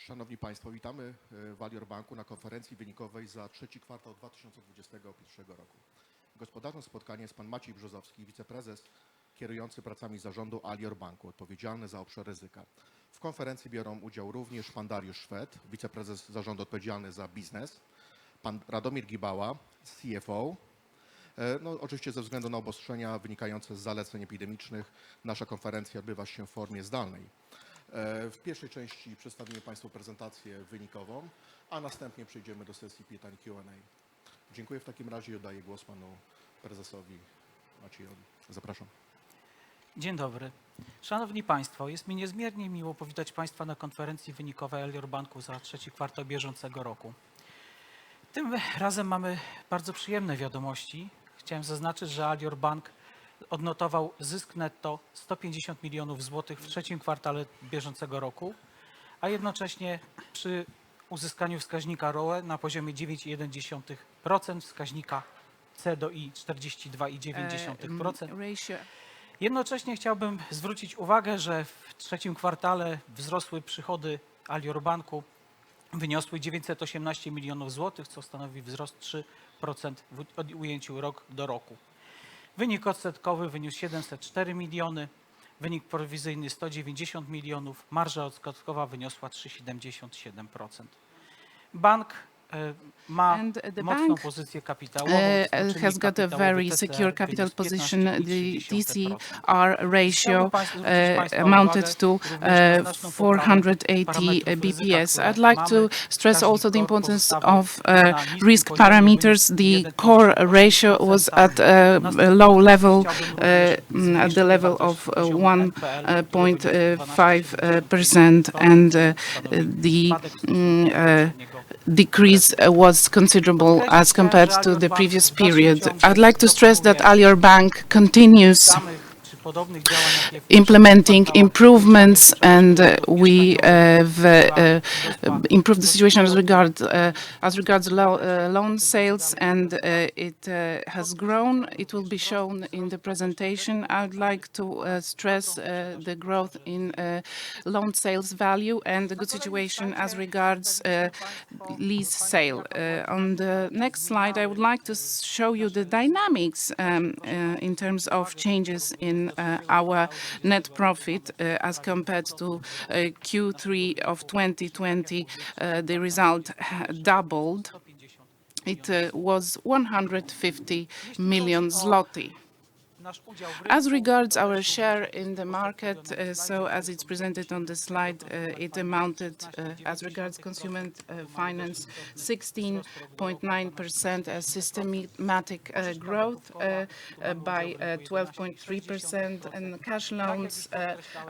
Szanowni Państwo, witamy w Alior Banku na konferencji wynikowej za trzeci kwartał 2021 roku. Gospodarzem spotkania jest pan Maciej Brzozowski, wiceprezes kierujący pracami zarządu Alior Banku, odpowiedzialny za obszar ryzyka. W konferencji biorą udział również pan Dariusz Szwed, wiceprezes zarządu odpowiedzialny za biznes, pan Radomir Gibała, CFO. No, oczywiście ze względu na obostrzenia wynikające z zaleceń epidemicznych nasza konferencja odbywa się w formie zdalnej. W pierwszej części przedstawimy Państwu prezentację wynikową, a następnie przejdziemy do sesji pytań Q&A. Dziękuję w takim razie i oddaję głos panu prezesowi Maciejowi. Zapraszam. Dzień dobry. Szanowni Państwo, jest mi niezmiernie miło powitać Państwa na konferencji wynikowej Alior Banku za trzeci kwartał bieżącego roku. Tym razem mamy bardzo przyjemne wiadomości. Chciałem zaznaczyć, że Alior Bank odnotował zysk netto 150 milionów złotych w trzecim kwartale bieżącego roku, a jednocześnie przy uzyskaniu wskaźnika ROE na poziomie 9,1%, wskaźnika C do I 42,9%. Jednocześnie chciałbym zwrócić uwagę, że w trzecim kwartale wzrosły przychody Alior Banku, wyniosły 918 milionów złotych, co stanowi wzrost 3% w ujęciu rok do roku. Wynik odsetkowy wyniósł 704 miliony, wynik prowizyjny 190 milionów, marża odsetkowa wyniosła 3,77%. Bank ma mocną pozycję kapitałową. Has got a very secure capital position. The TCR ratio amounted to 480 BPS. I'd like to stress also the importance of risk parameters. The core ratio was at a low level, at the level of 1.5%, and the decrease was considerable as compared to the previous period. I'd like to stress that Alior Bank continues implementing improvements, and we have improved the situation as regards loan sales, and it has grown. It will be shown in the presentation. I'd like to stress the growth in loan sales value and the good situation as regards lease sale. On the next slide, I would like to show you the dynamics in terms of changes in our net profit as compared to Q3 of 2020. The result doubled. It was 150 million zloty. As regards our share in the market, so as it's presented on the slide, it amounted, as regards consumer finance, 16.9%, a systematic growth by 12.3%, and cash loans,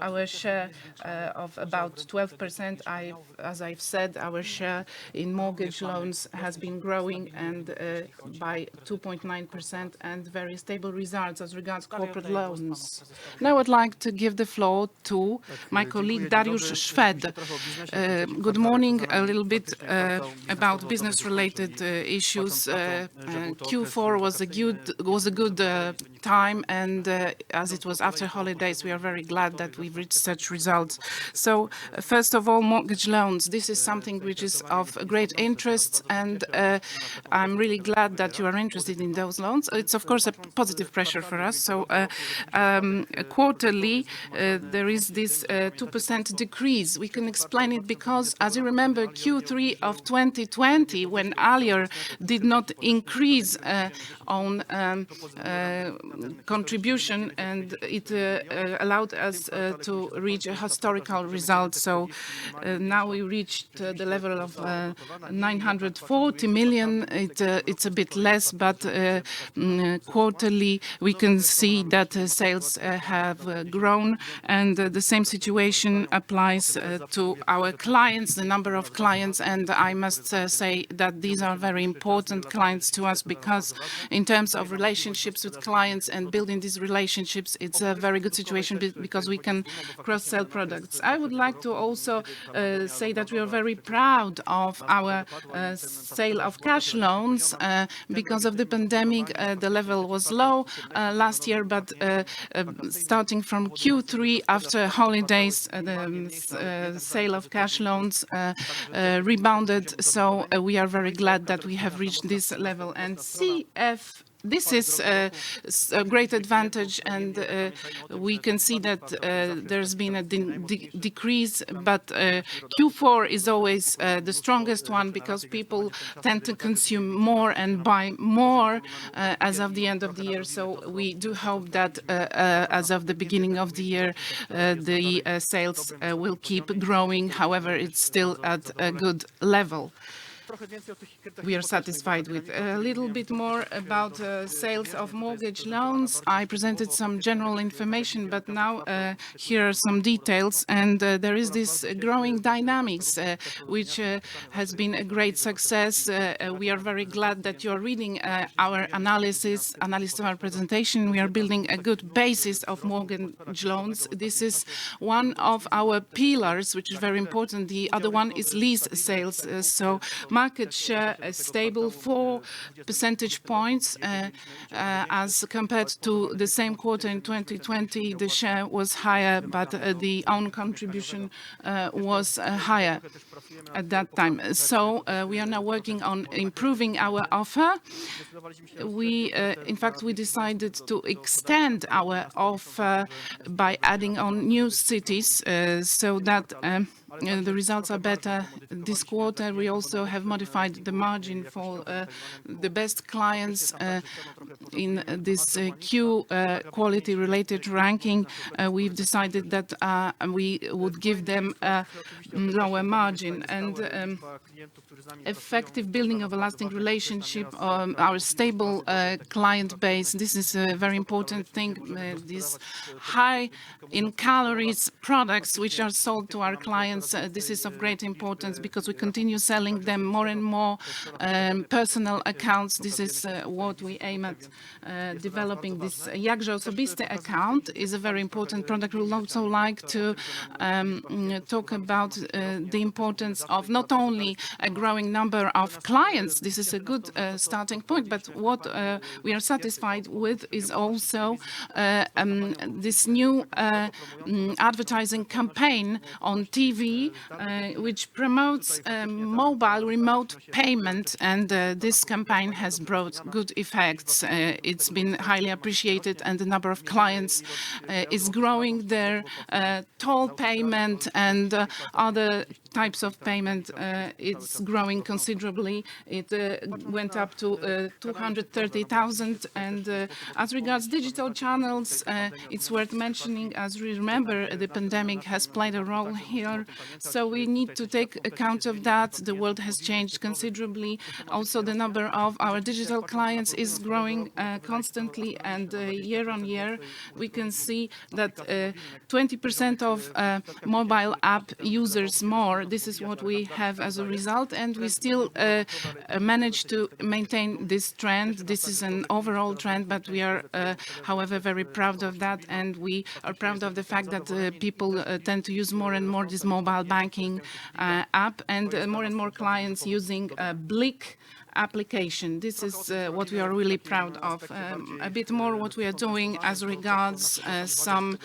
our share of about 12%. As I've said, our share in mortgage loans has been growing and by 2.9%, and very stable results as regards corporate loans. Now I'd like to give the floor to my colleague Dariusz Szwed. Good morning. A little bit about business-related issues. Q4 was a good time, and as it was after holidays, we are very glad that we've reached such results. So first of all, mortgage loans. This is something which is of great interest, and I'm really glad that you are interested in those loans. It's of course a positive pressure for us. So quarterly, there is this 2% decrease. We can explain it because, as you remember, Q3 of 2020, when Alior did not increase on contribution, and it allowed us to reach a historical result. So now we reached the level of 940 million. It's a bit less, but quarterly we can see that sales have grown, and the same situation applies to our clients, the number of clients, and I must say that these are very important clients to us, because in terms of relationships with clients and building these relationships, it's a very good situation because we can cross-sell products. I would like to also say that we are very proud of our sale of cash loans. Because of the pandemic, the level was low. last year, but starting from Q3 after holidays, the sale of cash loans rebounded. So we are very glad that we have reached this level. And CF, this is a great advantage, and we can see that there's been a decrease, but Q4 is always the strongest one because people tend to consume more and buy more as of the end of the year. So we do hope that as of the beginning of the year, the sales will keep growing. However, it's still at a good level. We are satisfied with. A little bit more about sales of mortgage loans. I presented some general information, but now here are some details. And there is this growing dynamics, which has been a great success. We are very glad that you're reading our analysis of our presentation. We are building a good basis of mortgage loans. This is one of our pillars, which is very important. The other one is lease sales. So market share is stable, 4 percentage points as compared to the same quarter in 2020. The share was higher, but the own contribution was higher at that time. So we are now working on improving our offer. In fact, we decided to extend our offer by adding on new cities so that the results are better this quarter. We also have modified the margin for the best clients in this Q quality related ranking. We've decided that we would give them a lower margin, and effective building of a lasting relationship, our stable client base. This is a very important thing. These high in calories products which are sold to our clients, this is of great importance because we continue selling them more and more personal accounts. This is what we aim at developing. This Jakże Osobiste account is a very important product. We would also like to talk about the importance of not only a growing number of clients. This is a good starting point, but what we are satisfied with is also this new advertising campaign on TV, which promotes mobile remote payment, and this campaign has brought good effects. It's been highly appreciated, and the number of clients is growing. Their toll payment and other types of payment, it's growing considerably. It went up to 230,000. And as regards digital channels, it's worth mentioning, as we remember, the pandemic has played a role here. So we need to take account of that. The world has changed considerably. Also, the number of our digital clients is growing constantly, and year on year, we can see that 20% of mobile app users more. This is what we have as a result, and we still manage to maintain this trend. This is an overall trend, but we are, however, very proud of that, and we are proud of the fact that people tend to use more and more this mobile banking app, and more clients using BLIK application. This is what we are really proud of. A bit more what we are doing as regards some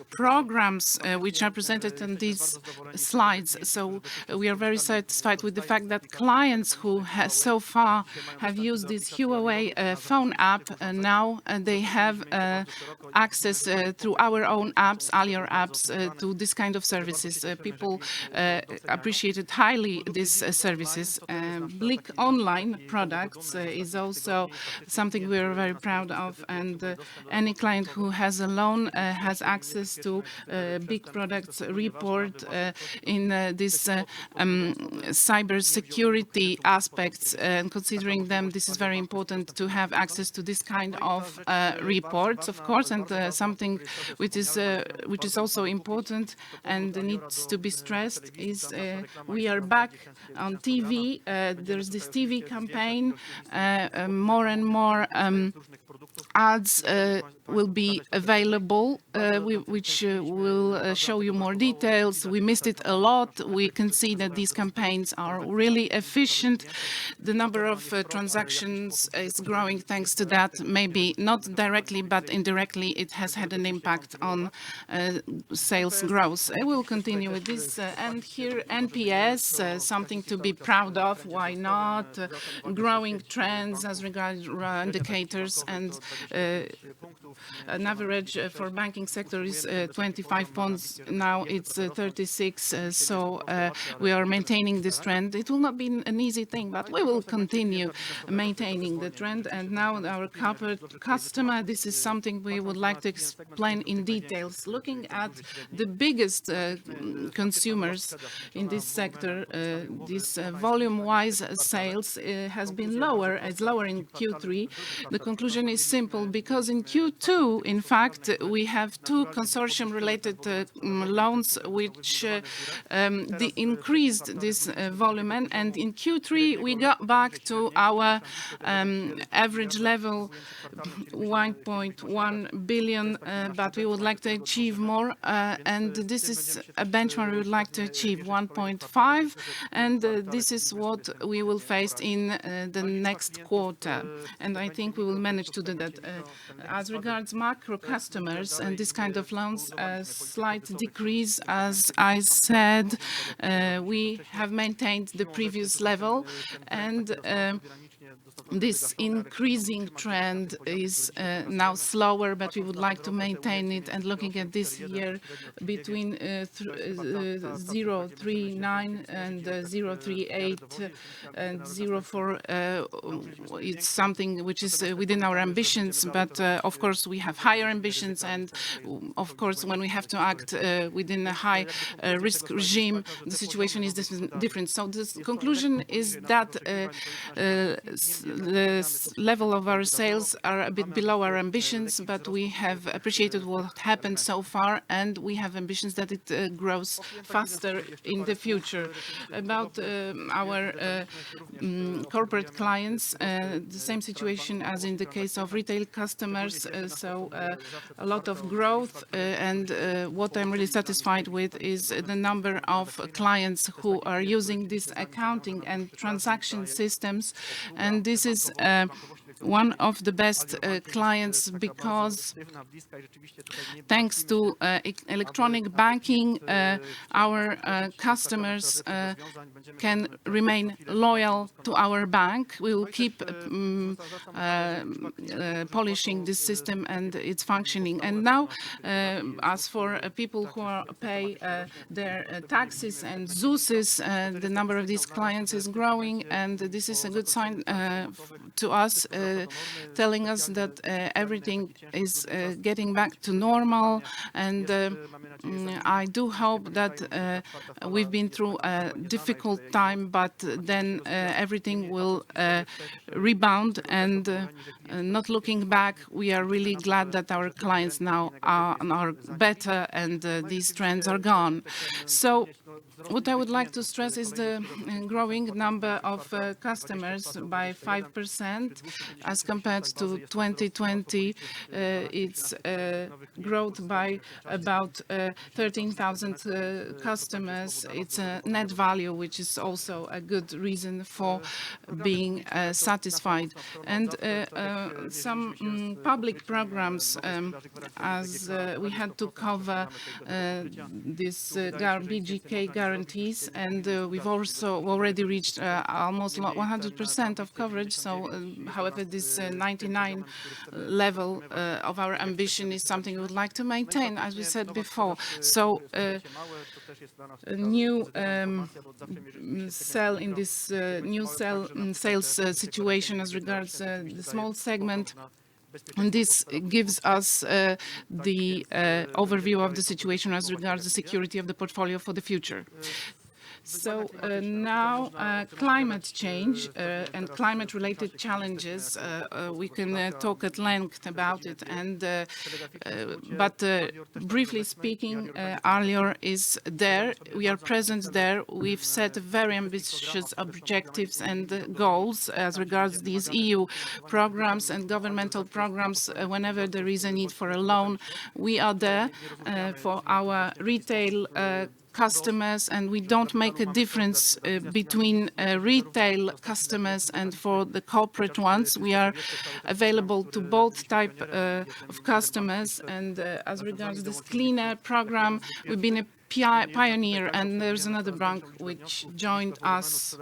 programs which are presented in these slides. So we are very satisfied with the fact that clients who so far have used this Huawei phone app, now they have access through our own apps, Alior apps, to this kind of services. People appreciated highly these services. BLIK online products is also something we are very proud of, and any client who has a loan has access to big products report in this cyber security aspects, and considering them, this is very important to have access to this kind of reports, of course. And something which is also important and needs to be stressed is we are back on TV. There's this TV TV campaign. More and more ads will be available, which will show you more details. We missed it a lot. We can see that these campaigns are really efficient. The number of transactions is growing thanks to that. Maybe not directly, but indirectly, it has had an impact on sales growth. I will continue with this. And here, NPS, something to be proud of. Why not? Growing trends as regards indicators, and an average for banking sector is 25 points. Now it's 36. So we are maintaining this trend. It will not be an easy thing, but we will continue maintaining the trend. And now our corporate customer, this is something we would like to explain in details. Looking at the biggest consumers in this sector, this volume-wise sales has been lower. It's lower in Q3. The conclusion is simple, because in Q2, in fact, we have two consortium-related loans which increased this volume, and in Q3 we got back to our average level, 1.1 billion, but we would like to achieve more, and this is a benchmark we would like to achieve, 1.5, and this is what we will face in the next quarter, and I think we will manage to do that. As regards macro customers and this kind of loans, a slight decrease, as I said, we have maintained the previous level, and this increasing trend is now slower, but we would like to maintain it. And looking at this year, between 0.39 and 0.38 and 0.4, it's something which is within our ambitions. But of course, we have higher ambitions, and of course, when we have to act within a high risk regime, the situation is different. So the conclusion is that the level of our sales are a bit below our ambitions, but we have appreciated what happened so far, and we have ambitions that it grows faster in the future. About our corporate clients, the same situation as in the case of retail customers, so a lot of growth, and what I'm really satisfied with is the number of clients who are using these accounting and transaction systems, and this is one of the best clients, because thanks to electronic banking, our customers can remain loyal to our bank. We will keep polishing this system and its functioning. And now, as for people who pay their taxes and ZUSes, the number of these clients is growing, and this is a good sign to us, telling us that everything is getting back to normal. And I do hope that we've been through a difficult time, but then everything will rebound. And not looking back, we are really glad that our clients now are better, and these trends are gone. So what I would like to stress is the growing number of customers by 5% as compared to 2020. It's growth by about 13,000 customers. It's a net value, which is also a good reason for being satisfied. And some public programs, as we had to cover this BGK guarantees, and we've also already reached almost 100% of coverage. So, however, this 99 level of our ambition is something we would like to maintain, as we said before. So, a new cell in this new sales situation as regards the small segment. And this gives us the overview of the situation as regards the security of the portfolio for the future. So now climate change and climate-related challenges, we can talk at length about it. But briefly speaking, Alior is there. We are present there. We've set very ambitious objectives and goals as regards these EU programs and governmental programs. Whenever there is a need for a loan, we are there for our retail customers, and we don't make a difference between retail customers and for the corporate ones. We are available to both type of customers. And as regards this cleaner program, we've been a pioneer, and there's another bank which joined us.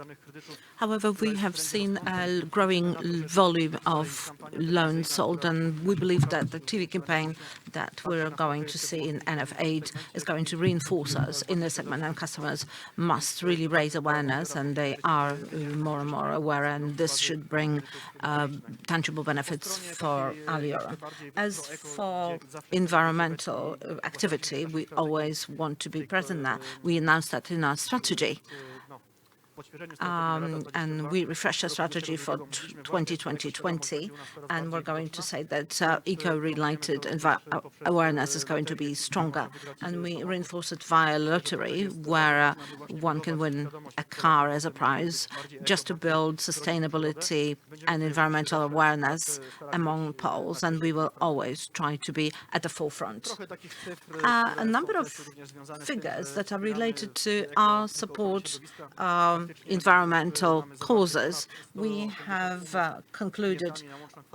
However, we have seen a growing volume of loans sold, and we believe that the TV campaign that we're going to see in NF8 is going to reinforce us in this segment, and customers must really raise awareness, and they are more and more aware, and this should bring tangible benefits for Alior. As for environmental activity, we always want to be present there. We announced that in our strategy. And we refreshed the strategy for 2020, and we're going to say that eco-related awareness is going to be stronger. And we reinforce it via lottery, where one can win a car as a prize, just to build sustainability and environmental awareness among Poles, and we will always try to be at the forefront. A number of figures that are related to our support environmental causes. We have concluded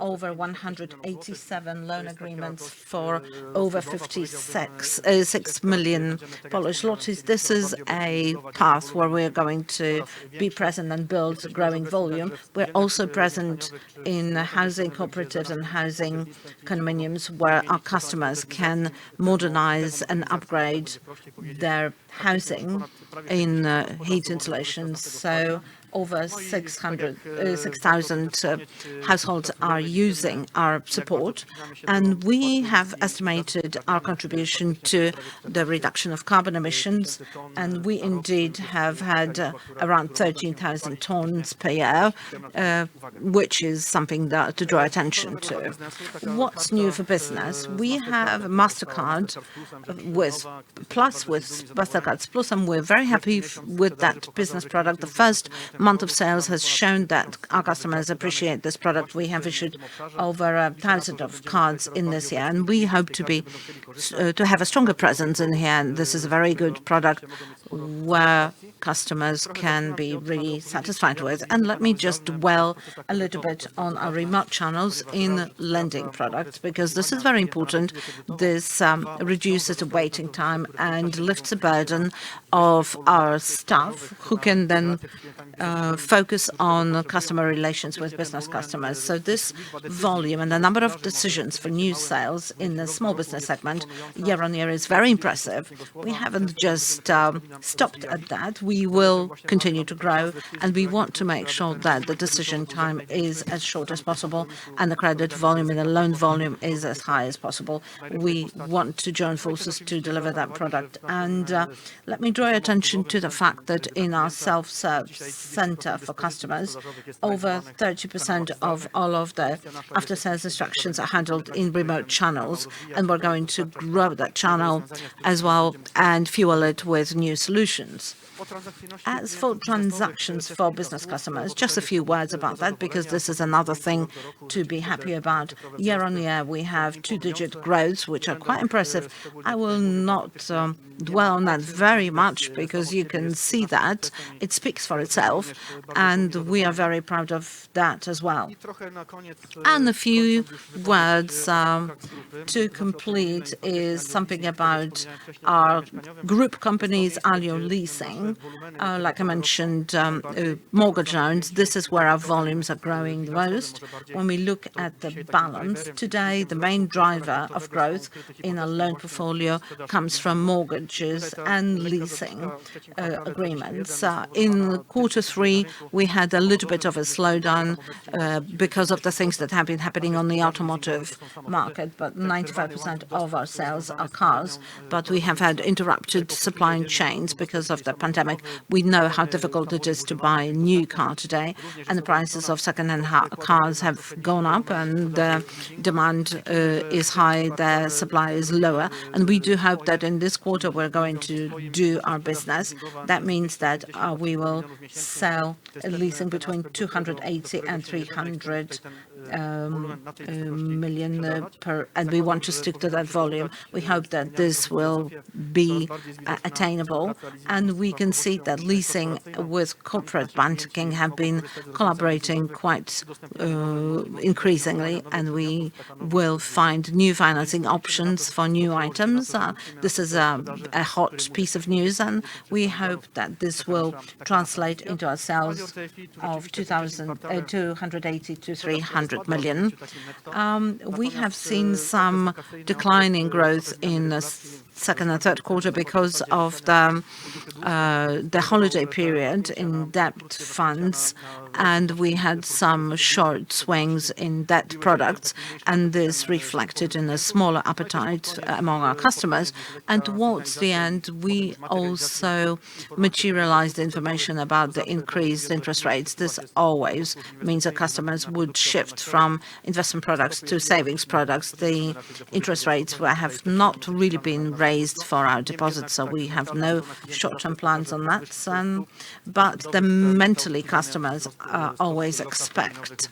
over 187 loan agreements for over 6 million Polish zlotys. This is a path where we're going to be present and build growing volume. We're also present in housing cooperatives and housing condominiums, where our customers can modernize and upgrade their housing in heat installations. So over 6,000 households are using our support, and we have estimated our contribution to the reduction of carbon emissions, and we indeed have had around 13,000 tons per year, which is something that to draw attention to. What's new for business? We have MasterCard with MasterCard Plus, and we're very happy with that business product. The first month of sales has shown that our customers appreciate this product. We have issued over 1,000 of cards in this year, and we hope to have a stronger presence in here. And this is a very good product where customers can be really satisfied with. And let me just dwell a little bit on our remote channels in lending products, because this is very important. This reduces the waiting time and lifts the burden of our staff, who can then focus on customer relations with business customers. So this volume and the number of decisions for new sales in the small business segment year on year is very impressive. We haven't just stopped at that. We will continue to grow, and we want to make sure that the decision time is as short as possible and the credit volume and the loan volume is as high as possible. We want to join forces to deliver that product. And let me draw your attention to the fact that in our self-serve center for customers, over 30% of all of the after-sales instructions are handled in remote channels, and we're going to grow that channel as well and fuel it with new solutions. As for transactions for business customers, just a few words about that, because this is another thing to be happy about. Year on year, we have two-digit growths, which are quite impressive. I will not dwell on that very much, because you can see that it speaks for itself, and we are very proud of that as well. And a few words to complete is something about our group companies, Alior Leasing. Like I mentioned, mortgage loans, this is where our volumes are growing the most. When we look at the balance, today the main driver of growth in our loan portfolio comes from mortgages and leasing agreements. In Q3 Q3, we had a little bit of a slowdown because of the things that have been happening on the automotive market, but 95% of our sales are cars. But we have had interrupted supply chains because of the pandemic. We know how difficult it is to buy a new car today, and the prices of second-hand cars have gone up, and the demand is high, the supply is lower. And we do hope that in this quarter we're going to do our business. That means that we will sell leasing between 280 and 300 million per, and we want to stick to that volume. We hope that this will be attainable, and we can see that leasing with corporate banking have been collaborating quite increasingly, and we will find new financing options for new items. This is a hot piece of news, and we hope that this will translate into our sales of 280 to 300 million. We have seen some declining growth in the second and third quarter because of the holiday period in debt funds, and we had some short swings in debt products, and this reflected in a smaller appetite among our customers. And towards the end, we also materialized information about the increased interest rates. This always means that customers would shift from investment products to savings products. The interest rates have not really been raised for our deposits, so we have no short-term plans on that. But mentally, customers always expect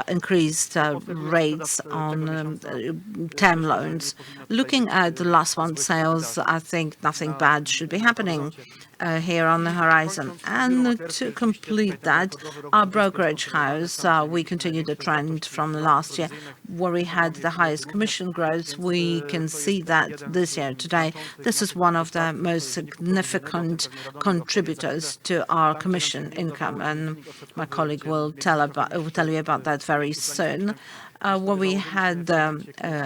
increased rates on term loans. Looking at the last month's sales, I think nothing bad should be happening here on the horizon. And to complete that, our brokerage house, we continue the trend from last year where we had the highest commission growth. We can see that this year today. This is one of the most significant contributors to our commission income, and my colleague will tell you about that very soon. Where we had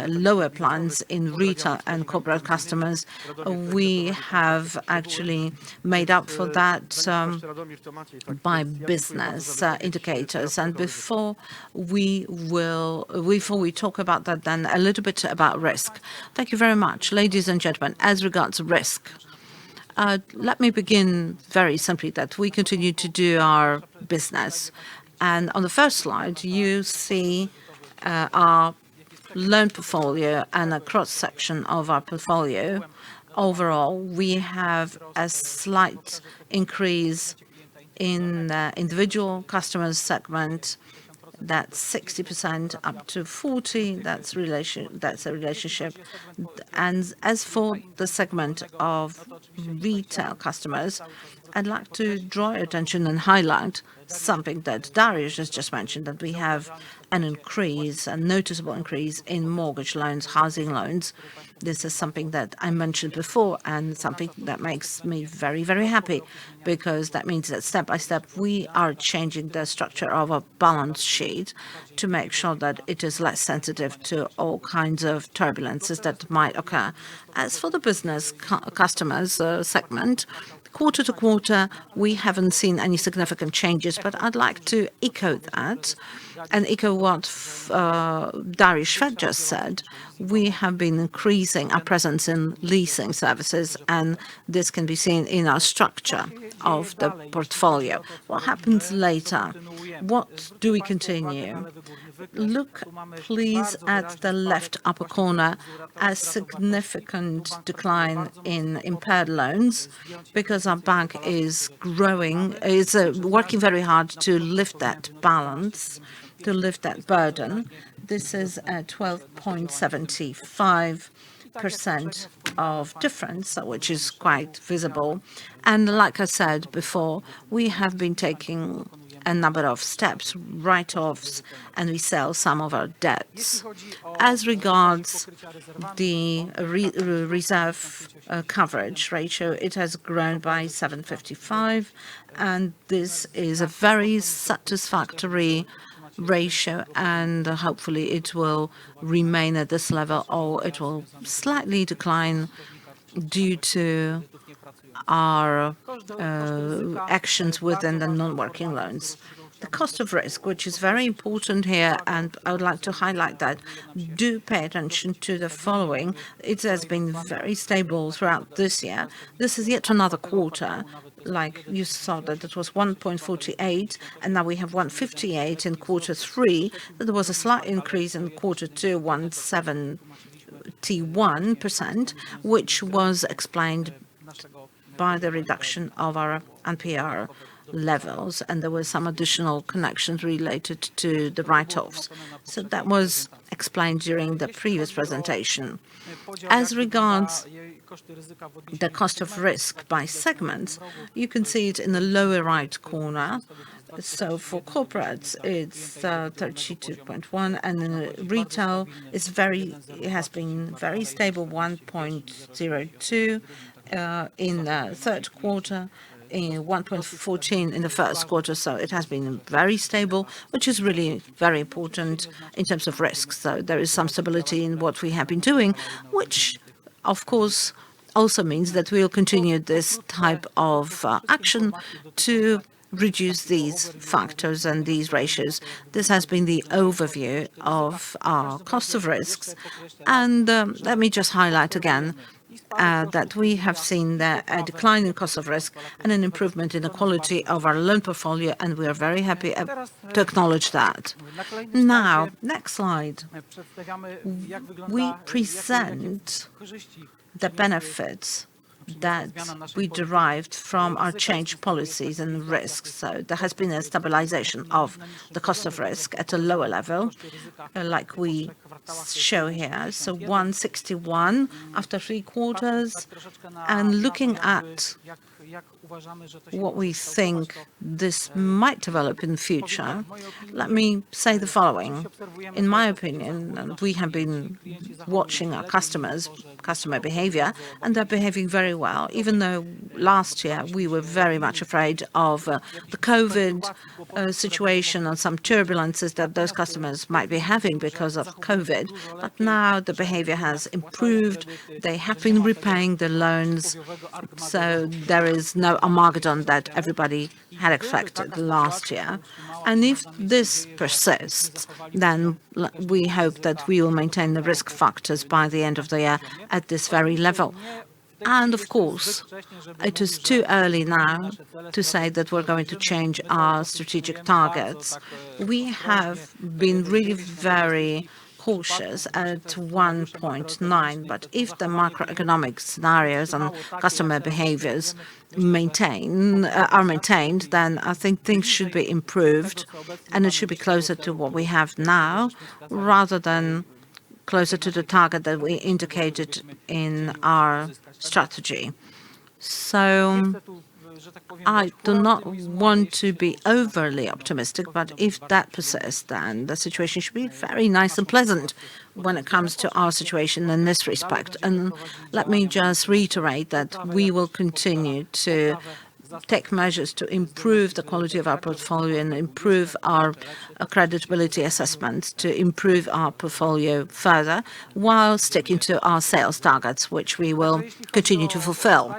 lower plans in retail and corporate customers, we have actually made up for that by business indicators. And before we talk about that, then a little bit about risk. Thank you very much, ladies and gentlemen. As regards risk, let me begin very simply that we continue to do our business. And on the first slide, you see our loan portfolio and a cross-section of our portfolio. Overall, we have a slight increase in the individual customers segment. That's 60% up to 40%. That's a relationship. And as for the segment of retail customers, I'd like to draw your attention and highlight something that Dariusz has just mentioned, that we have an increase, a noticeable increase in mortgage loans, housing loans. This is something that I mentioned before and something that makes me very, very happy, because that means that step by step we are changing the structure of a balance sheet to make sure that it is less sensitive to all kinds of turbulences that might occur. As for the business customers segment, quarter to quarter, we haven't seen any significant changes, but I'd like to echo that and echo what Dariusz just said. We have been increasing our presence in leasing services, and this can be seen in our structure of the portfolio. What happens later? What do we continue? Look, please, at the left upper corner, a significant decline in impaired loans, because our bank is growing, is working very hard to lift that balance, to lift that burden. This is at 12.75% of difference, which is quite visible. And like I said before, we have been taking a number of steps, write-offs, and we sell some of our debts. As regards the reserve coverage ratio, it has grown by 755, and this is a very satisfactory ratio, and hopefully it will remain at this level, or it will slightly decline due to our actions within the non-working loans. The cost of risk, which is very important here, and I would like to highlight that, do pay attention to the following. It has been very stable throughout this year. This is yet another quarter, like you saw that it was 1.48, and now we have 1.58 in quarter three. There was a slight increase in quarter two, 1.71%, which was explained by the reduction of our NPR levels, and there were some additional connections related to the write-offs. So that was explained during the previous presentation. As regards the cost of risk by segments, you can see it in the lower right corner. So for corporates, it's 32.1, and retail is it has been very stable, 1.02 in the third quarter, in 1.14 in the first quarter. So it has been very stable, which is really very important in terms of risks. So there is some stability in what we have been doing, which of course also means that we will continue this type of action to reduce these factors and these ratios. This has been the overview of our cost of risks. And let me just highlight again that we have seen a decline in cost of risk and an improvement in the quality of our loan portfolio, and we are very happy to acknowledge that. Now, next slide. We present the benefits that we derived from our change policies and risks. So there has been a stabilization of the cost of risk at a lower level, like we show here. So 161 after 3 quarters. And looking at what we think this might develop in the future, let me say the following. In my opinion, we have been watching our customer behavior, and they're behaving very well, even though last year we were very much afraid of the COVID situation and some turbulences that those customers might be having because of COVID. But now the behavior has improved. They have been repaying the loans. So there is no Armageddon that everybody had expected last year. And if this persists, then we hope that we will maintain the risk factors by the end of the year at this very level. And of course, it is too early now to say that we're going to change our strategic targets. We have been really very cautious at 1.9, but if the macroeconomic scenarios and customer behaviors are maintained, then I think things should be improved, and it should be closer to what we have now, rather than closer to the target that we indicated in our strategy. So I do not want to be overly optimistic, but if that persists, then the situation should be very nice and pleasant when it comes to our situation in this respect. And let me just reiterate that we will continue to take measures to improve the quality of our portfolio and improve our creditability assessments, to improve our portfolio further, while sticking to our sales targets, which we will continue to fulfill.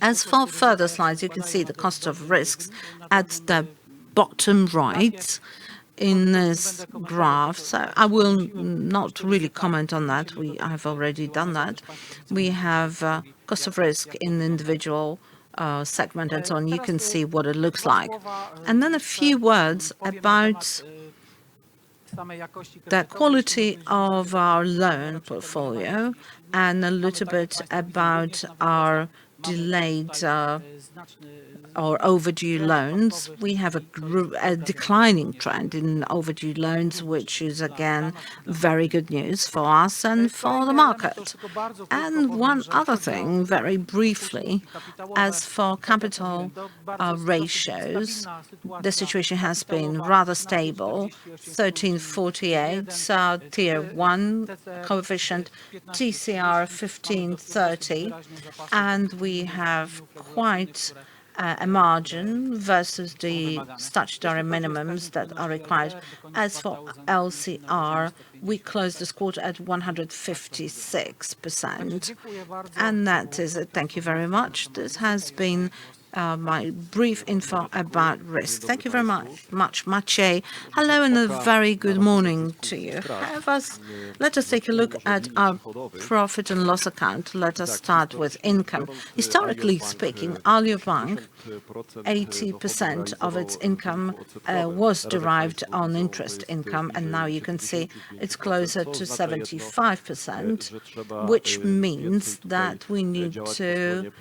As for further slides, you can see the cost of risks at the bottom right in this graph. So I will not really comment on that. I have already done that. We have cost of risk in individual segment and so on. You can see what it looks like. And then a few words about the quality of our loan portfolio and a little bit about our delayed or overdue loans. We have a declining trend in overdue loans, which is again very good news for us and for the market. And one other thing, very briefly, as for capital ratios, the situation has been rather stable. 13.48 Tier 1 coefficient, TCR 15.30, and we have quite a margin versus the statutory minimums that are required. As for LCR, we closed this quarter at 156%. And that is it. Thank you very much. This has been my brief info about risk. Thank you very much, Maciej. Hello and a very good morning to you. Let us take a look at our profit and loss account. Let us start with income. Historically speaking, Alior Bank, 80% of its income was derived on interest income, and now you can see it's closer to 75%, which means that we need to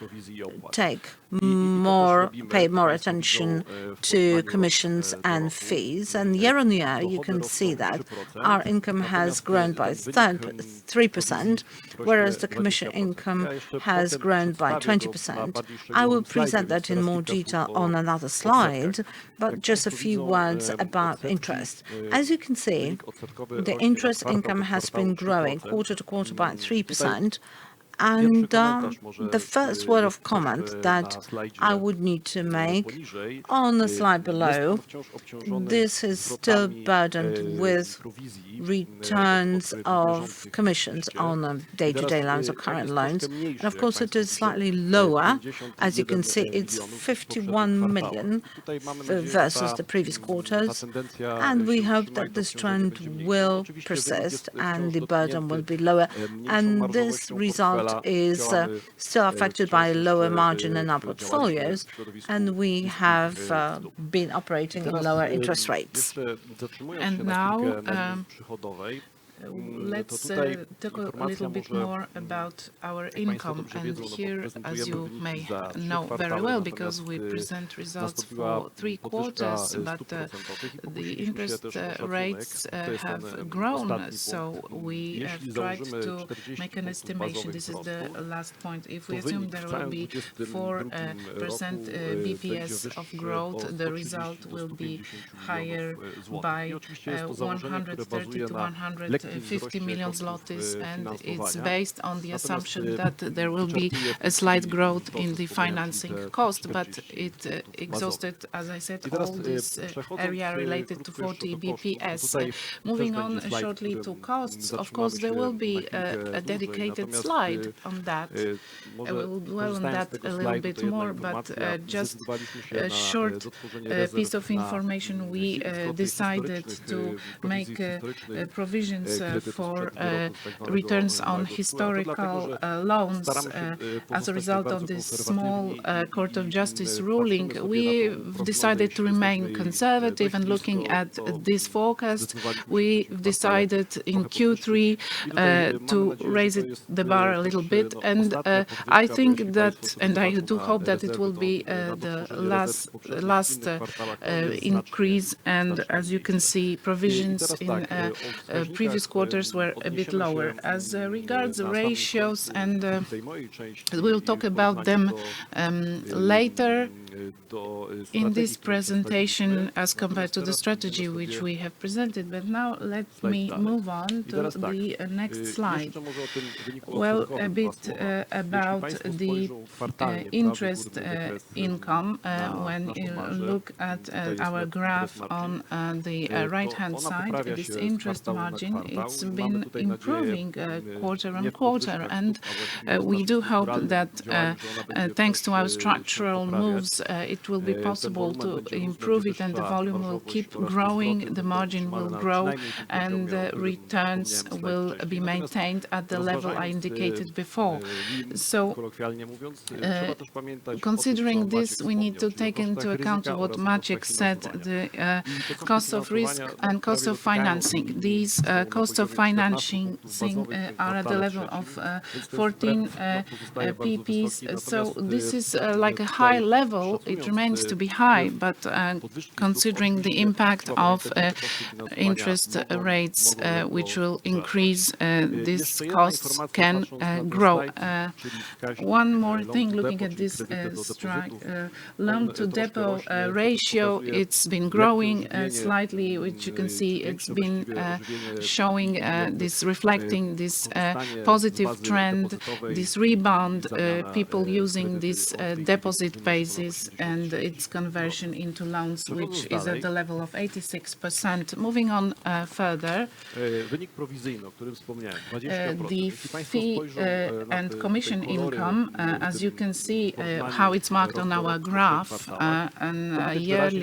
pay more attention to commissions and fees. And year on year, you can see that our income has grown by 3%, whereas the commission income has grown by 20%. I will present that in more detail on another slide, but just a few words about interest. As you can see, the interest income has been growing quarter to quarter by 3%. And the first word of comment that I would need to make on the slide below, this is still burdened with returns of commissions on day-to-day loans or current loans. And of course, it is slightly lower. As you can see, it's 51 million versus the previous quarters. And we hope that this trend will persist and the burden will be lower. And this result is still affected by a lower margin in our portfolios, and we have been operating at lower interest rates. And now let's talk a little bit more about our income. And here, as you may know very well, because we present results for 3 quarters, but the interest rates have grown. So we have tried to make an estimation. This is the last point. If we assume there will be 4% BPS of growth, the result will be higher by 130 to 150 million zlotys, and it's based on the assumption that there will be a slight growth in the financing cost, but it exhausted, as I said, all this area related to 40 BPS. Moving on shortly to costs, of course, there will be a dedicated slide on that. I will dwell on that a little bit more, but just a short piece of information. We decided to make provisions for returns on historical loans as a result of this small Court of Justice ruling. We decided to remain conservative, and looking at this forecast, we decided in Q3 to raise the bar a little bit. And I think that, and I do hope that it will be the last increase. And as you can see, provisions in previous quarters were a bit lower. As regards ratios, and we'll talk about them later in this presentation as compared to the strategy which we have presented. But now let me move on to the next slide. Well, a bit about the interest income. When you look at our graph on the right-hand side, this interest margin, it's been improving quarter on quarter. And we do hope that thanks to our structural moves, it will be possible to improve it, and the volume will keep growing, the margin will grow, and the returns will be maintained at the level I indicated before. So, considering this, we need to take into account what Maciek said, the cost of risk and cost of financing. These costs of financing are at the level of 14 PPs. So this is like a high level. It remains to be high, but considering the impact of interest rates, which will increase, these costs can grow. One more thing, looking at this loan-to-deposit ratio, it's been growing slightly, which you can see it's been showing showing this, reflecting this positive trend, this rebound, people using this deposit basis and its conversion into loans, which is at the level of 86%. Moving on further, Wynik prowizyjny, o którym wspomniałem, 20%. the Jeśli państwo fee spojrzą na and te commission kolory income, w as you tym can see porównaniu how it's marked on rok do our roku w graph, kwartałach, and to widać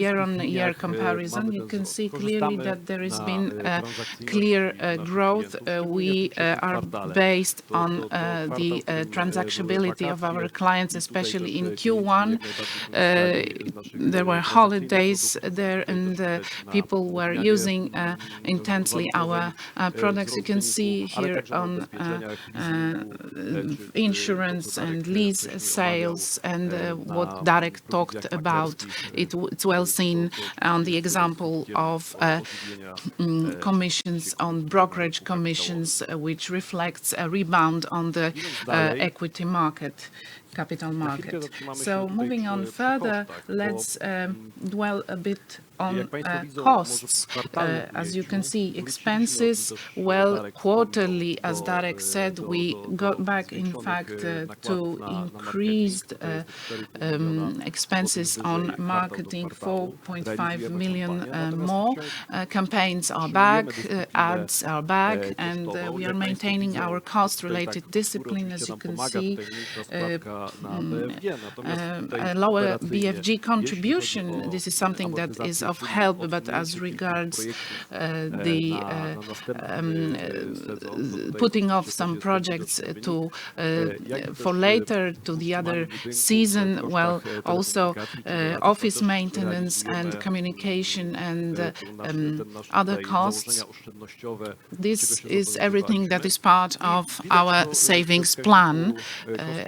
year-on-year wyraźnie, że we wszystkich liniach comparison, mamy you ten can wzrost. see clearly Korzystamy that there has na been transakcyjności clear naszych growth. klientów, szczególnie We w trzecim are kwartale. based To on kwartał, the w którym transactionability były of our wakacje clients, i tutaj especially też in klienci Q1. jak najbardziej korzystali z naszych There were transakcyjnych holidays produktów. there, Tutaj and też widać na people were zmianie, using intensely our products. You can see ale here także na on ubezpieczeniach, leasingu, czy insurance to, co and Darek lease wcześniej sales, and na what Darek talked prowizjach about. maklerskich, It's well seen on the jest example skutkiem of ożywienia commissions on brokerage commissions, which reflects a rebound on the dalej, equity market, capital market. zatrzymamy się So tutaj moving on przy further, kosztach, let's dwell a bit on jak państwo widzą, costs. może w kwartalnym As you can ujęciu see, wróciliśmy, expenses, o tym też well, Darek quarterly, wspomniał, as Darek said, we got back, in fact, to increased expenses on marketing, 4.5 million more. Campaigns are back, ads are back, and we are maintaining our cost-related discipline, as you can see. A lower BFG contribution, this is something that is of help, but as regards the putting off some projects for later, to the other season, well, also office maintenance and communication and other costs. This is everything that is part of our savings plan,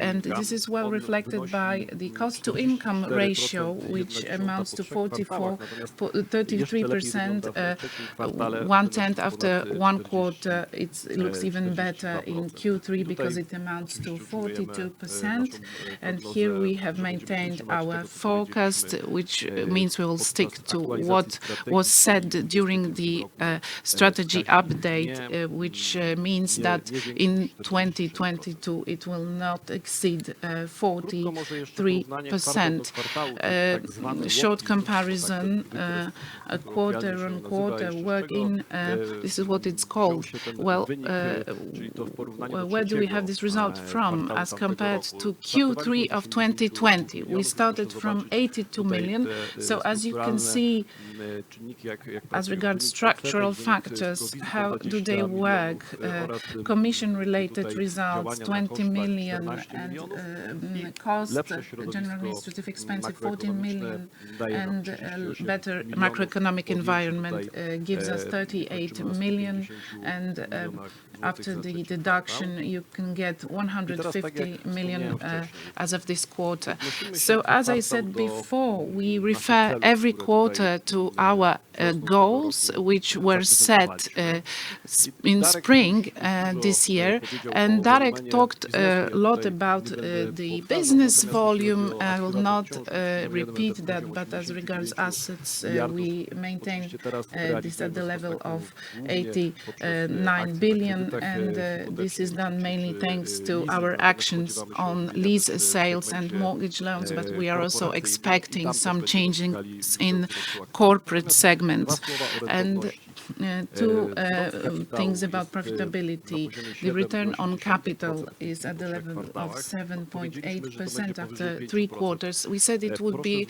and this is well reflected by the cost-to-income ratio, which amounts to 33%, 1/10 after one quarter. It looks even better in Q3 because it amounts to 42%. And here we have maintained our forecast, which means we will stick to what was said during the strategy update, which means that in 2022 it will not exceed 43%. Short comparison, a quarter-on-quarter work-in, this is what it's called. Well, where do we have this result from as compared to Q3 of 2020? We started from 82 million. So as you can see, as regards structural factors, how do they work? Commission-related results, 20 million, and cost, general administrative expenses, 14 million, and better macroeconomic environment gives us 38 million, and after the deduction, you can get 150 million as of this quarter. So as I said before, we refer every quarter to our goals, which were set in spring this year. And Darek talked a lot about the business volume. I will not repeat that, but as regards assets, we maintain this at the level of 89 billion, and this is done mainly thanks to our actions on lease sales and mortgage loans, but we are also expecting some changes in corporate segments. And two things about profitability. The return on capital is at the level of 7.8% after 3 quarters. We said it would be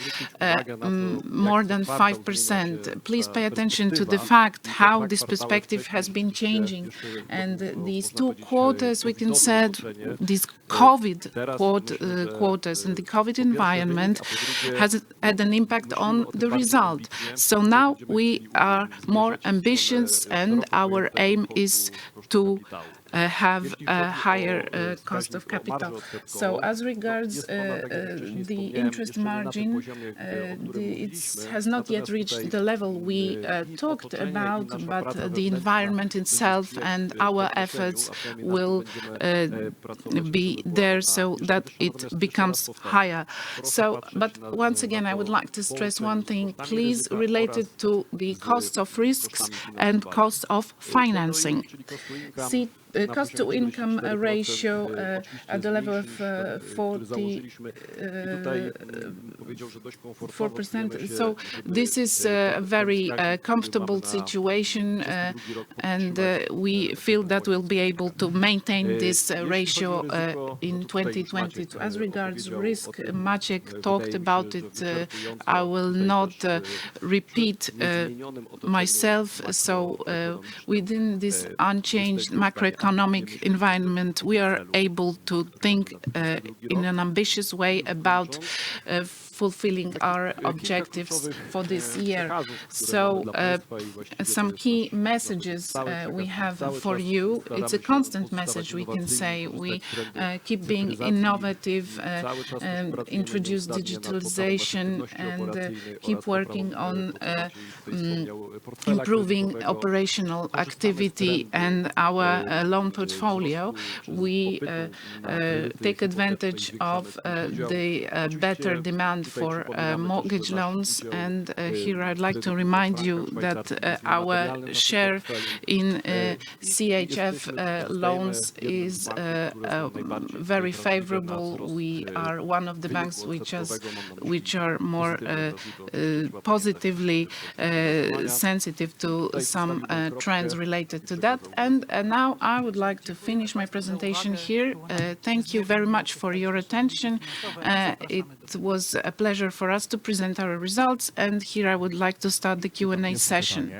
more than 5%. Please pay attention to the fact how this perspective has been changing. And these 2 quarters, we can say, these COVID quarters and the COVID environment has had an impact on the result. So now we are more ambitious, and our aim is to have a higher cost of capital. So as regards the interest margin, it has not yet reached the level we talked about, but the environment itself and our efforts will be there so that it becomes higher. So, but once again, I would like to stress one thing. Please relate it to the cost of risks and cost of financing. See, cost to income ratio at the level of 44%. So this is a very comfortable situation, and we feel that we'll be able to maintain this ratio in 2022. As regards risk, Maciek talked about it. I will not repeat myself. So within this unchanged macroeconomic environment, we are able to think in an ambitious way about fulfilling our objectives for this year. So some key messages we have for you. It's a constant message, we can say. We keep being innovative, introduce digitalization, and keep working on improving operational activity and our loan portfolio. We take advantage of the better demand for mortgage loans, and here I'd like to remind you that our share in CHF loans is very favorable. We are one of the banks which are more positively sensitive to some trends related to that. And now I would like to finish my presentation here. Thank you very much for your attention. It was a pleasure for us to present our results, and here I would like to start the Q&A session.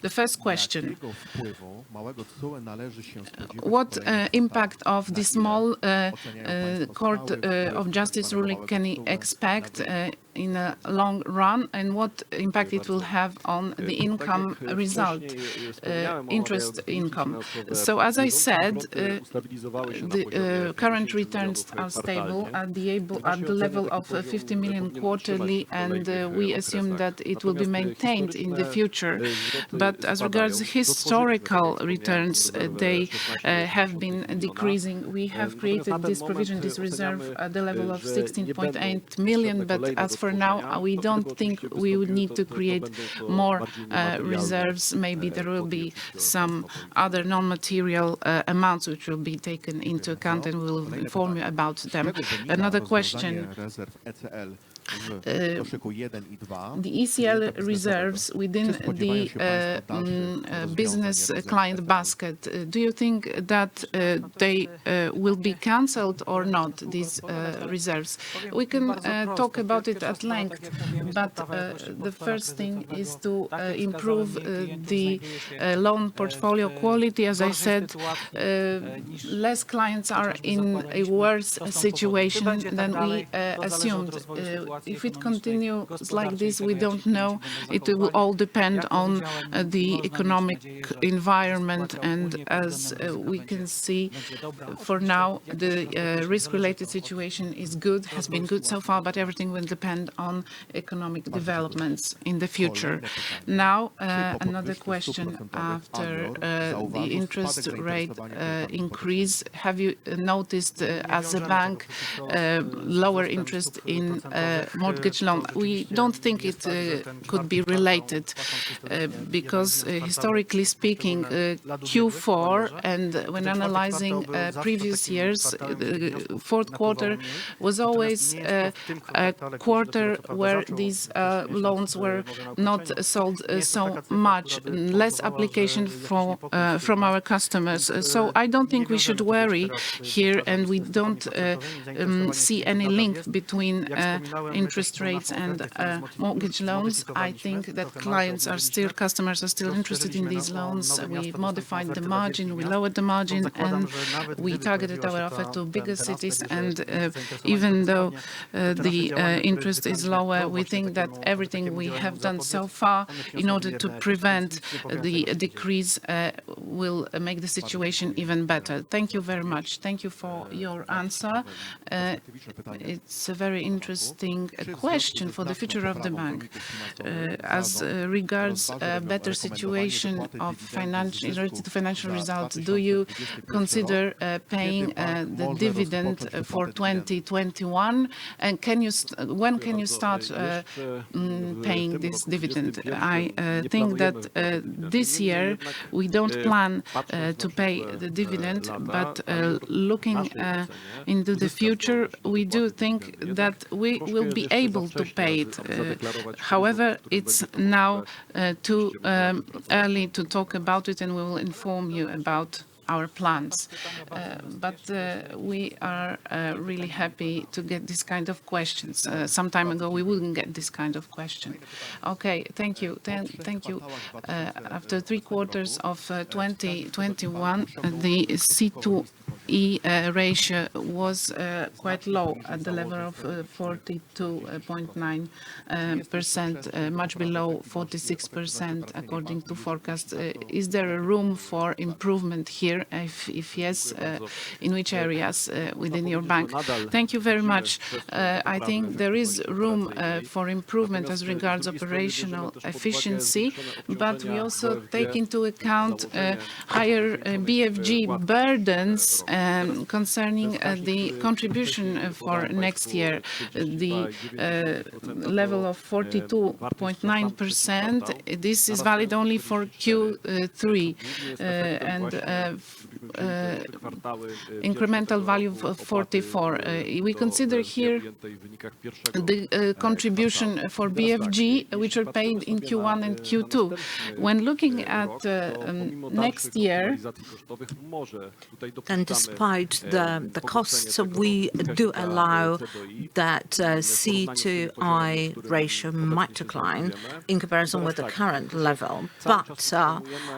The first question: what impact of the small Court of Justice ruling can we expect in a long run, and what impact it will have on the income result, interest income? So as I said, the current returns are stable at the level of 50 million quarterly, and we assume that it will be maintained in the future. But as regards historical returns, they have been decreasing. We have created this provision, this reserve, at the level of 16.8 million, but as for now, we don't think we would need to create more reserves. Maybe there will be some other non-material amounts which will be taken into account, and we will inform you about them. Another question: the ECL reserves within the business client basket, do you think that they will be cancelled or not, these reserves? We can talk about it at length, but the first thing is to improve the loan portfolio quality. As I said, less clients are in a worse situation than we assumed. If it continues like this, we don't know. It will all depend on the economic environment, and as we can see, for now, the risk-related situation is good, has been good so far, but everything will depend on economic developments in the future. Now, another question: after the interest rate increase, have you noticed as a bank lower interest in mortgage loan? We don't think it could be related because historically speaking, Q4, and when analyzing previous years, the fourth quarter was always a quarter where these loans were not sold so much, less application from our customers. So I don't think we should worry here, and we don't see any link between interest rates and mortgage loans. I think that customers are still interested in these loans. We modified the margin, we lowered the margin, and we targeted our offer to bigger cities. And even though the interest is lower, we think that everything we have done so far in order to prevent the decrease will make the situation even better. Thank you very much. Thank you for your answer. It's a very interesting question for the future of the bank. As regards a better situation of related to financial results, do you consider paying the dividend for 2021? And when can you start paying this dividend? I think that this year we don't plan to pay the dividend, but looking into the future, we do think that we will be able to pay it. However, it's now too early to talk about it, and we will inform you about our plans. But we are really happy to get this kind of questions. Some time ago, we wouldn't get this kind of question. Okay, thank you. Thank you. After 3 quarters of 2021, the C2E ratio was quite low at the level of 42.9%, much below 46% according to forecast. Is there a room for improvement here? If yes, in which areas within your bank? Thank you very much. I think there is room for improvement as regards operational efficiency, but we also take into account higher BFG burdens concerning the contribution for next year. The level of 42.9%, this is valid only for Q3, and incremental value of 44. We consider here the contribution for BFG, which are paid in Q1 and Q2. When looking at next year, and despite the costs, we do allow that C2I ratio might decline in comparison with the current level. But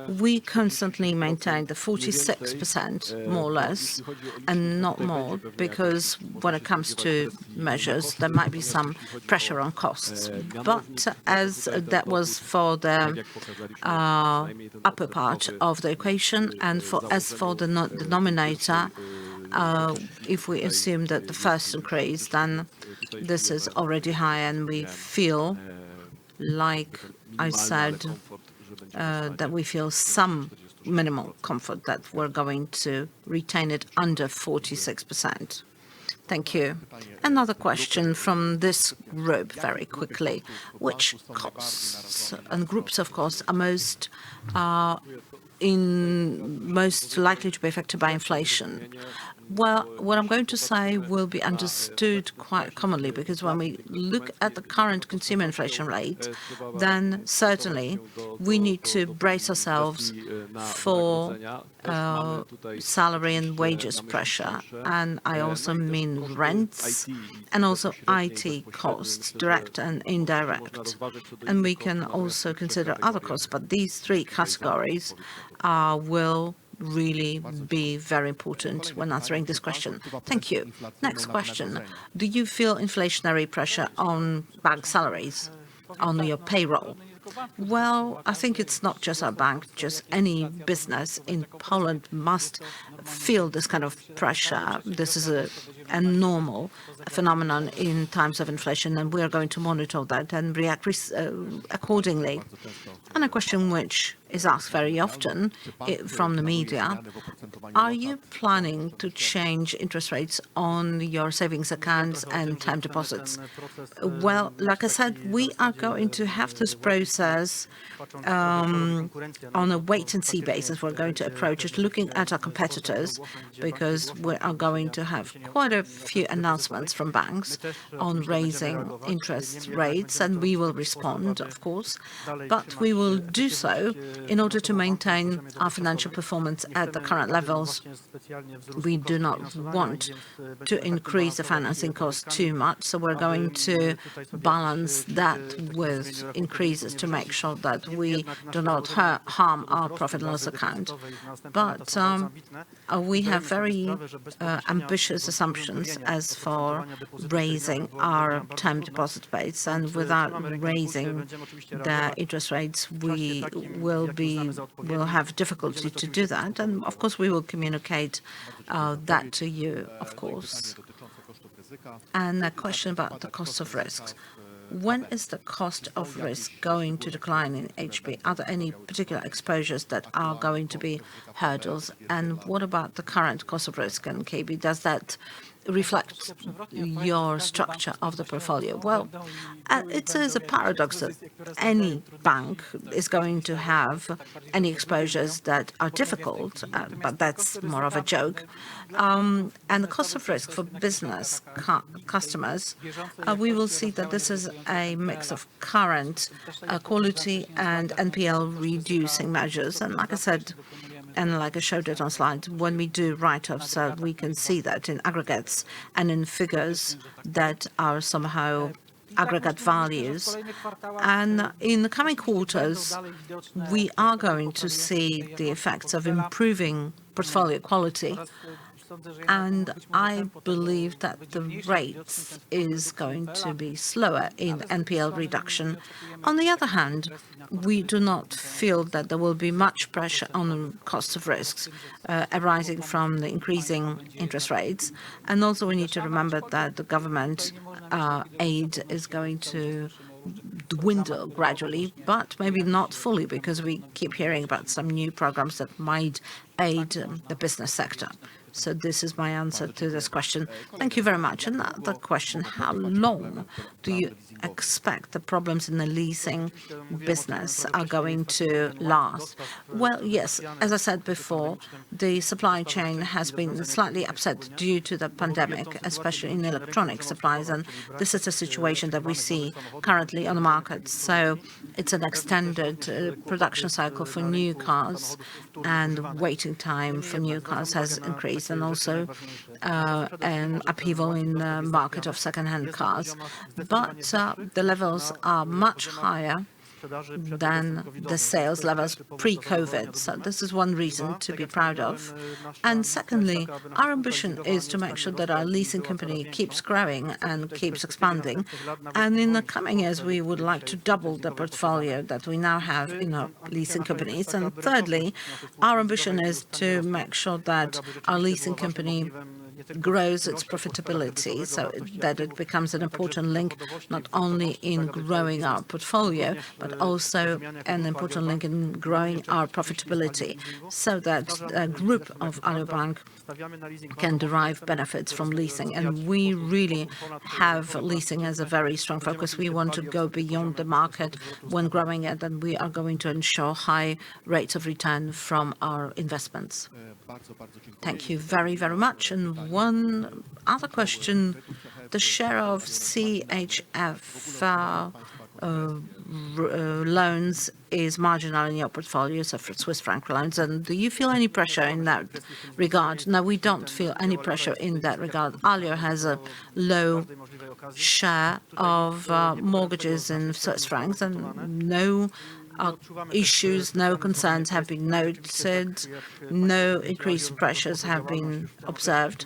we constantly maintain the 46%, more or less, and not more, because when it comes to measures, there might be some pressure on costs. But as that was for the upper part of the equation, and as for the denominator, if we assume that the first increase, then this is already high, and we feel, like I said, that we feel some minimal comfort that we're going to retain it under 46%. Thank you. Another question from this group, very quickly. Which costs and groups of costs are most likely to be affected by inflation? Well, what I'm going to say will be understood quite commonly, because when we look at the current consumer inflation rate, then certainly we need to brace ourselves for salary and wages pressure. And I also mean rents and also IT costs, direct and indirect. And we can also consider other costs, but these 3 categories will really be very important when answering this question. Thank you. Next question. Do you feel inflationary pressure on bank salaries, on your payroll? Well, I think it's not just our bank, just any business in Poland must feel this kind of pressure. This is a normal phenomenon in times of inflation, and we are going to monitor that and react accordingly. And a question which is asked very often from the media: are you planning to change interest rates on your savings accounts and time deposits? Well, like I said, we are going to have this process on a wait-and-see basis. We're going to approach it looking at our competitors, because we are going to have quite a few announcements from banks on raising interest rates, and we will respond, of course, but we will do so in order to maintain our financial performance at the current level. levels. We do not want to increase the financing cost too much, so we're going to balance that with increases to make sure that we do not harm our profit and loss account. But we have very ambitious assumptions as for raising our term deposit rates, and without raising the interest rates, we will have difficulty to do that. And of course, we will communicate that to you, of course. And a question about the cost of risks. When is the cost of risk going to decline in HB? Are there any particular exposures that are going to be hurdles? And what about the current cost of risk in KB? Does that reflect your structure of the portfolio? Well, it is a paradox that any bank is going to have any exposures that are difficult, but that's more of a joke. And the cost of risk for business customers, we will see that this is a mix of current quality and NPL reducing measures. And like I said, and like I showed it on slides, when we do write-offs, we can see that in aggregates and in figures that are somehow aggregate values. And in the coming quarters, we are going to see the effects of improving portfolio quality. And I believe that the rate is going to be slower in NPL reduction. On the other hand, we do not feel that there will be much pressure on the cost of risks arising from the increasing interest rates. And also we need to remember that the government aid is going to dwindle gradually, but maybe not fully, because we keep hearing about some new programs that might aid the business sector. So this is my answer to this question. Thank you very much. Another question: how long do you expect the problems in the leasing business are going to last? Well, yes, as I said before, the supply chain has been slightly upset due to the pandemic, especially in electronic supplies, and this is a situation that we see currently on the market. So it's an extended production cycle for new cars, and waiting time for new cars has increased, and also an upheaval in the market of second-hand cars. But the levels are much higher than the sales levels pre-COVID. So this is one reason to be proud of. And secondly, our ambition is to make sure that our leasing company keeps growing and keeps expanding. And in the coming years, we would like to double the portfolio that we now have in our leasing companies. And thirdly, our ambition is to make sure that our leasing company grows its profitability, so that it becomes an important link not only in growing our portfolio, but also an important link in growing our profitability, so that a group of Alior Bank can derive benefits from leasing. And we really have leasing as a very strong focus. We want to go beyond the market when growing it, and we are going to ensure high rates of return from our investments. Thank you very, very much. And one other question: the share of CHF loans is marginal in your portfolio, so for Swiss franc loans. And do you feel any pressure in that regard? No, we don't feel any pressure in that regard. Alior has a low share of mortgages in Swiss francs, and no issues, no concerns have been noted, no increased pressures have been observed.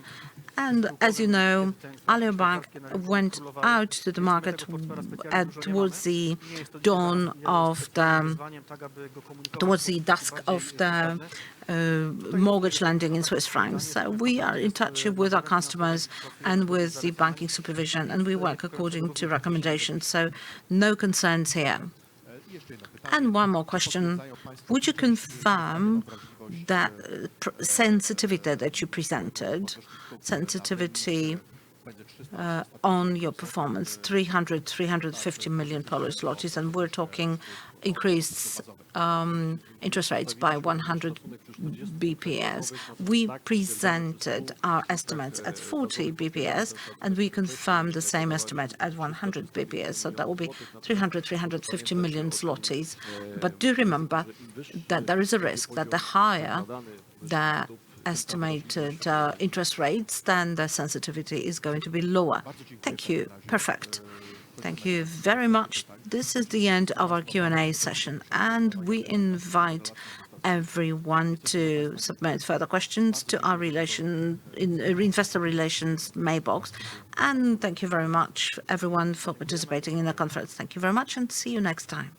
And as you know, Alior Bank went out to the market towards the dusk of the mortgage lending in Swiss francs. So we are in touch with our customers and with the banking supervision, and we work according to recommendations. So no concerns here. And one more question: would you confirm that sensitivity that you presented, sensitivity on your performance, 350 million Polish zlotys, and we're talking increased interest rates by 100 BPS. We presented our estimates at 40 BPS, and we confirmed the same estimate at 100 BPS. So that will be 350 million zlotys. But do remember that there is a risk that the higher the estimated interest rates, then the sensitivity is going to be lower. Thank you. Perfect. Thank you very much. This is the end of our Q&A session, and we invite everyone to submit further questions to our investor relations mailbox. And thank you very much, everyone, for participating in the conference. Thank you very much, and see you next time.